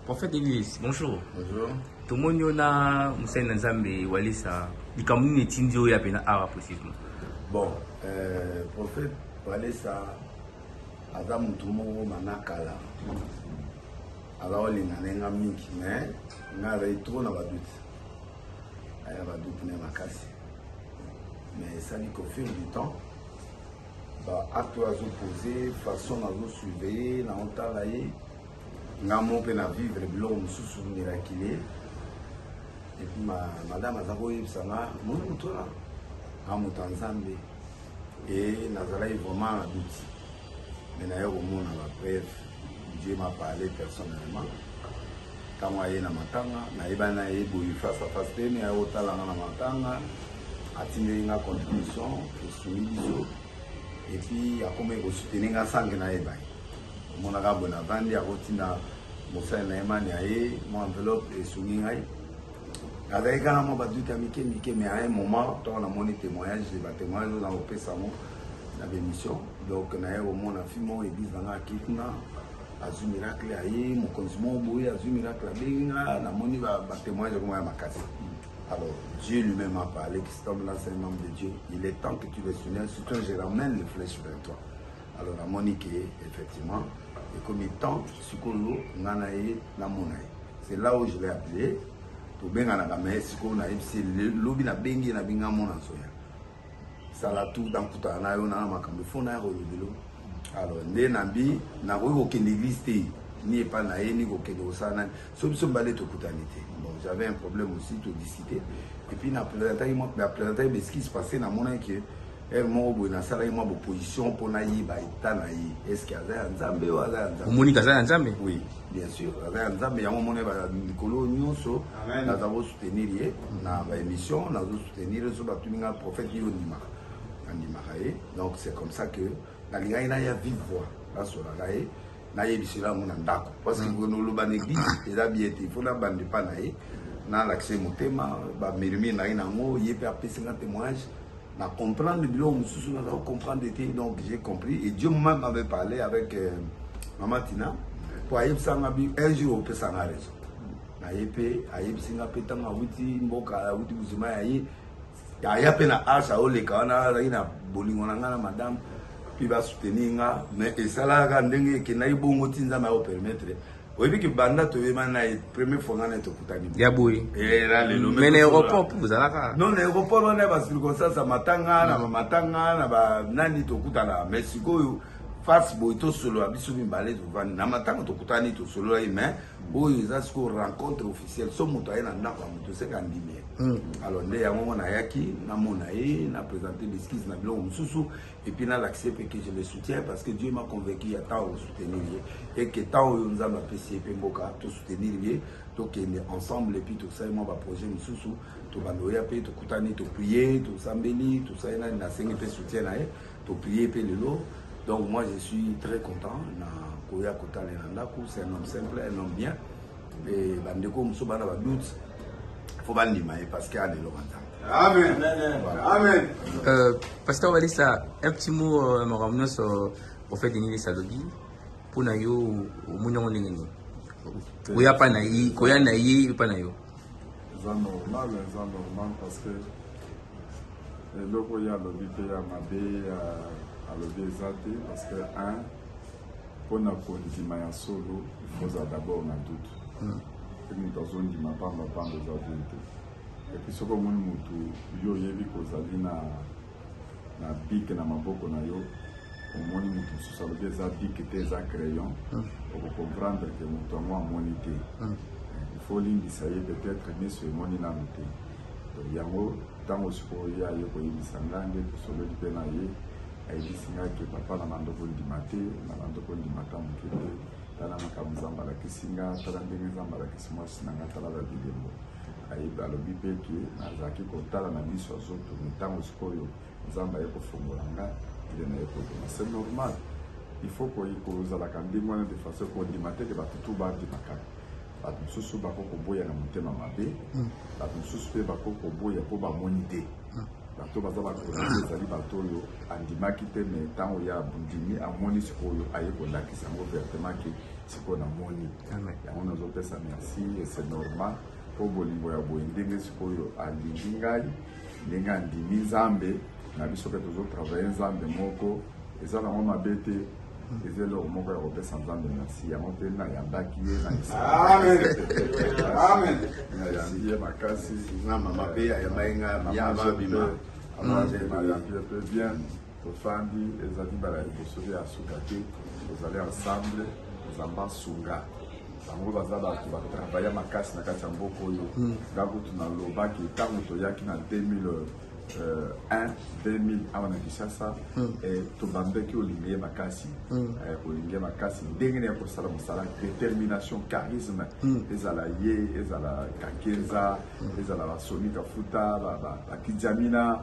Prophète Église, bonjour. Bonjour. Tout le monde a un Nzambe Walisa. Il y a un tindio ya pena ara possible. Bon, prophète Walisa Adam Tumo Manakala. Alors il y a un mingi, mais il y a trop de doute. Il y a des doutes même à casser. Mais ça dit qu'au fil du temps, acte à opposer, façon à nous surveiller, dans le travail. Nous avons vivre l'homme sous miraculé. Et puis madame Azaboye Sanga, mon moutola, à Moutanzambe. Et Nazara est vraiment un doute. Mais d'ailleurs, au monde, à la preuve, Dieu m'a parlé personnellement. Quand moi, je suis matanga, je suis face à face, je suis matanga, je suis une contribution, je suis une et puis, je suis soutenir un sang. Mon arabe na vandi a rotina mosa na emani aye mon enveloppe et soumis aye avec quand moi ba duka mike mais à un moment on a mon témoignage dans le pesamo na émission donc na au mon afimo église na kitna azu miracle aye mon consumo boye azu miracle benga na moni ba témoignage comme makasi. Alors Dieu lui-même m'a parlé que cet homme là c'est un homme de Dieu, il est temps que tu le soutiennes, surtout je ramène les flèches vers toi. Alors la Monique effectivement et comme il tente Sikolo Nanae Namonae. C'est là où je l'ai appelé pour bien à la mer Sikolo Naïb c'est le lobby na bengi na binga mona soya. Ça la tout dans Kuta na yo na makambe fona ro de l'eau. Alors ndé nambi na ko aucune église ni pas naé ni aucune osana sobiso balé to kutanité. Bon j'avais un problème aussi de discuter et puis na présenté moi présenté mais ce qui se passait na mona que elle m'a dit que j'ai une position pour naïba et est-ce qu'il y a un Nzambe ou un Monica Nzambe? Oui, bien sûr. Il y a un Nzambe, il y a un moment où Nicolas Nyonso, nous avons soutenu l'émission, nous avons soutenu le prophète Yonima. Donc c'est comme ça que la Ligue a vive voix. Là, sur la Ligue, il y a un ndako. Parce que nous avons une église, il a bien été, il faut la bande de panaï, dans l'accès au thème, il y a un témoignage. Na comprendre le bilan, nous comprendre donc j'ai compris et Dieu même m'avait parlé avec Maman Tina pour aller un jour au Pesanga raison. Na yépé aïe singa petanga wuti mboka wuti buzima aïe ya pena asa ole kana ina bolingo na madame puis va soutenir mais et ça là ndenge ke na ibongo tinza ma permettre. Oui, puis que banda tu veux maintenant première fois qu'on est au Koutani. Yaboui. Et là le mais l'aéroport vous allez là. Non l'aéroport on est parce que comme ça matanga na ba nani to Koutana mais siko face boito solo abiso bimbale to van na matanga to Koutani to solo mais boy ça siko rencontre officielle so moto ayena ndako moto se kandimé. Alors ndé ya moment na yaki na monae na présenter l'esquisse na bilo mususu et puis na l'accepter que je le soutiens parce que Dieu m'a convaincu à tant au soutenir et que tant nous avons apprécié Pemboka tout soutenir donc on est ensemble et puis tout ça moi va projet mususu to bandoya pe to kutani to prier to sambeli tout ça na sengi pe soutien na to prier pe lelo. Donc moi je suis très content na koya kotale na ndako c'est un homme simple un homme bien et bandeko muso bana ba doute faut pas le parce qu'il y a des Laurentins. Amen. Amen. Pasteur Walisa, un petit mot me ramenant sur le prophète Denis Salogi pour nayo munyo ngeni. Koya pa nayi, koya nayi pa nayo. C'est normal parce que le koya lobi pe ya mabe à lobi ezate parce que un pour na kondima ya solo il faut d'abord na doute. Et nous avons dit ma femme va prendre des adultes. Et puis ce que mon mutu yo yebi kozali na bic na maboko na yo mon mutu so ça veut dire ça bic te za crayon pour comprendre que mutu moi monité. Il faut limbisa ye peut-être mais ce moni na mutu. Donc yango tango siko ya yo ko yibisa ngange to solo di pena ye ai disinga ke papa na mandoko di mate na mandoko di mata mukete. Tala makamuzamba la kisinga tala ndenge zamba la kisima sinanga tala la bilembo ayiba lo bibeki nazaki kotala na biso azoto mitango sikoyo zamba yeko fungolanga ile na yeko c'est normal il faut ko kozala kandimwana de façon ko dimate ke batutu ba di makaka batu susu bako ko boya na mutema mabe batu susu pe bako ko boya po ba monite bato baza bakonasi ezali bato oyo andimaki te me ntango ya bundimi amoni sikoyo aye kolakisa yango vertement ke sikoyo namoni yango nazopesa merci et c'est normal mpo bolingo ya boye ndenge sikoyo alingi ngai ndenge andimi nzambe na biso mpe tozotravaille nzambe moko eza nango mabe te eza eloko moko ya kopesa nzambe merci yango mpe nayambaki ye nayambi ye makasi mabe ayambai nga ya babima nayambi ye mpe bien tofandi ezali mbala liboso ya suka te tozali ensemble nzambe asunga bango baza bato batravaille makasi na kati ya mboka oyo nga kutu nalobaki ntango toyaki na 2000 awa na Kinshasa tobandaki olingi ye makasi olingi ye makasi ndenge nini ya kosala mosala détermination charisme ezala ye ezala kakenza ezala basoni kafuta bakidjamina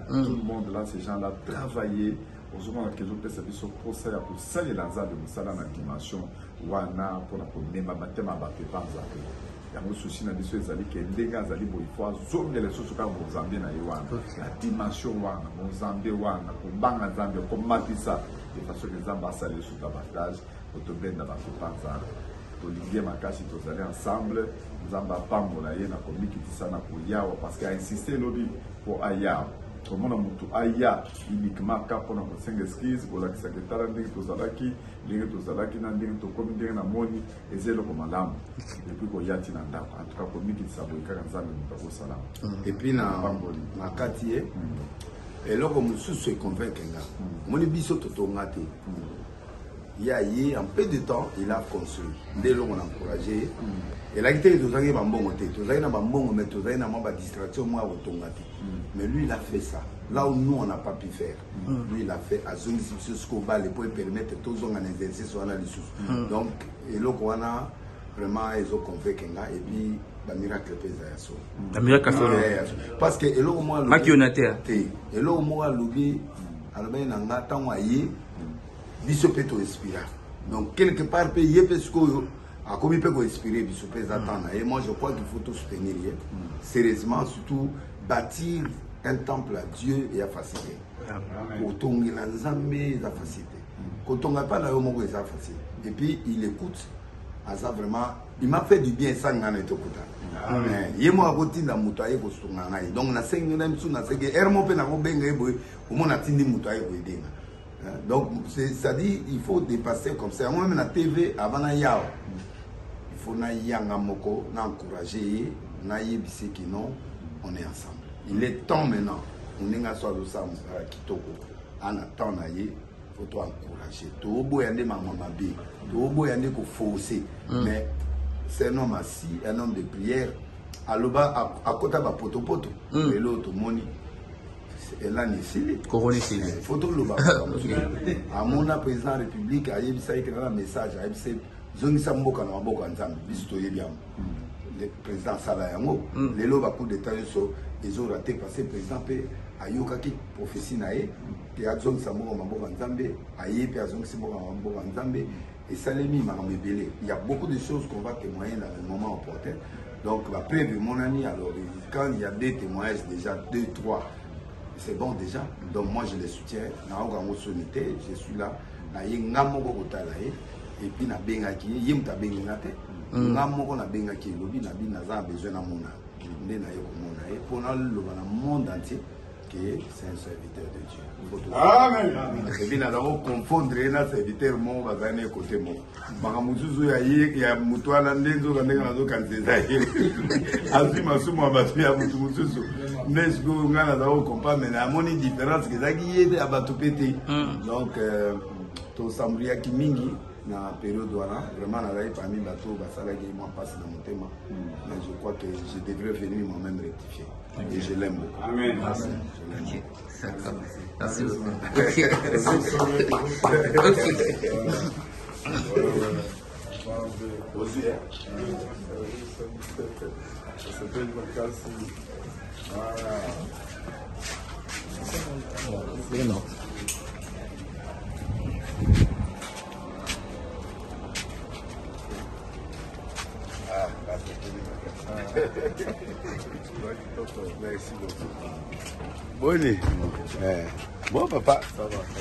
tout le monde là ces gens là travailler ozomona ke ezopesa biso mposa ya kosalela nzambe mosala na dimension wana mpona komema batema bato epa nzambe yango susi na biso ezali ke ndenge azali boye fo azongela lisusu kaka mozambe na ye wana na dimension wana mozambe wana kobanga nzambe komatisa de façon ke nzambe asala lisusu davantage otobenda bato epa nzambe tolingi ye makasi tozali ensemble nzambe apambola ye na komikitisa na koyawa parce que ainsiste elobi mpo ayawa komona motu aya uniquement ka mpona kosenga excuse kolakisaka etala ndenge tozalaki na ndenge tokomi ndenge na moni eza eloko malamu epuis koya ntina ndako en tout cas komikitisa boye kaka nzambe moto akosalama epuis na kati ye eloko mosusu econvaincre nga omoni biso totonga te ye en peu de temps il a construit nde eloko na encouragé elaki te tozalaki bambongo te tozalaki na bambongo mais tozalaki na mwa badistraction mwa ya kotonga te mais lui il a fait ça là où nous on n'a pas pu faire lui il a fait azongisi biso siko bale po permettre tozonga na exercice wana lisusu donc eloko wana vraiment ezoconvaincre nga et puis bamiracle mpe eza ya solo bamiracle solo parce que eloko moko makionateur te eloko moko alobi alobaki na nga ntango aye biso mpe toinspira donc quelque part mpe ye mpe sikoyo akomi mpe koinspire biso mpe eza temps na ye moi je crois qu'il faut tout soutenir ye sérieusement surtout bâtir un temple à Dieu et à facilité kotongela nzambe eza facilité kotonga mpa na yo moko eza facile et puis il écoute aza vraiment il m'a fait du bien esa nga na etokuta ye moko akotinda moto aye kosunga ngai donc nasengi na misu nasengi ere mo mpe nakobenga ye boye omona atindi moto aye koyedenga. Donc, c'est-à-dire il faut dépasser comme ça. Moi, même la TV, avant na yao, il faut na yanga moko, na encourager, na yebise qui non, on est ensemble. Il est temps maintenant. On est ensemble ensemble kitoko. En attendant na ye, faut toi encourager. Tobo yande maman mabe, tobo yande ko forcer. Mais c'est un homme assis, un homme de prière. Aloba à côté ba poto poto. Et l'autre moni. Là, il faut tout le monde. À mon président de la République, il y a un message. Il y a le président Salayango, les lois coup de temps, ils ont raté parce que le président a eu une prophétie qui a besoin de Samoa Mambo Nzambe, a eu besoin de Samoa Mambo Nzambe, et Salemi Maramébélé. Il y a beaucoup de choses qu'on va témoigner dans le moment opportun. Donc, après de mon année, alors, quand il y a des témoignages, déjà 2, 3, c'est bon déjà, donc moi je les soutiens. Je suis là, et puis na bengaki, yemta bengate, ngamoko na bengaki, lobi na bi naza besoin na mona, nde na yo mona et pour le monde entier que c'est un serviteur de Dieu. Amen. Et puis nous allons confondre un serviteur mon bazane côté mon. Makamuzuzu ya mutwana ndenzo kandeka nazo kanseza ye. Azima sumo abatu ya mutumuzuzu. Nesgo ngana za comprendre mais la moni différence que zaki yede abatu pété. Donc to sambria ki mingi na période wana vraiment na rai parmi bato basala ki moi passe dans mon thème mais je crois que je devrais venir moi-même rectifier et je l'aime beaucoup. Amen. Merci. Merci beaucoup. Aussi, non. Merci beaucoup. Boni. Bon, papa. Ça va.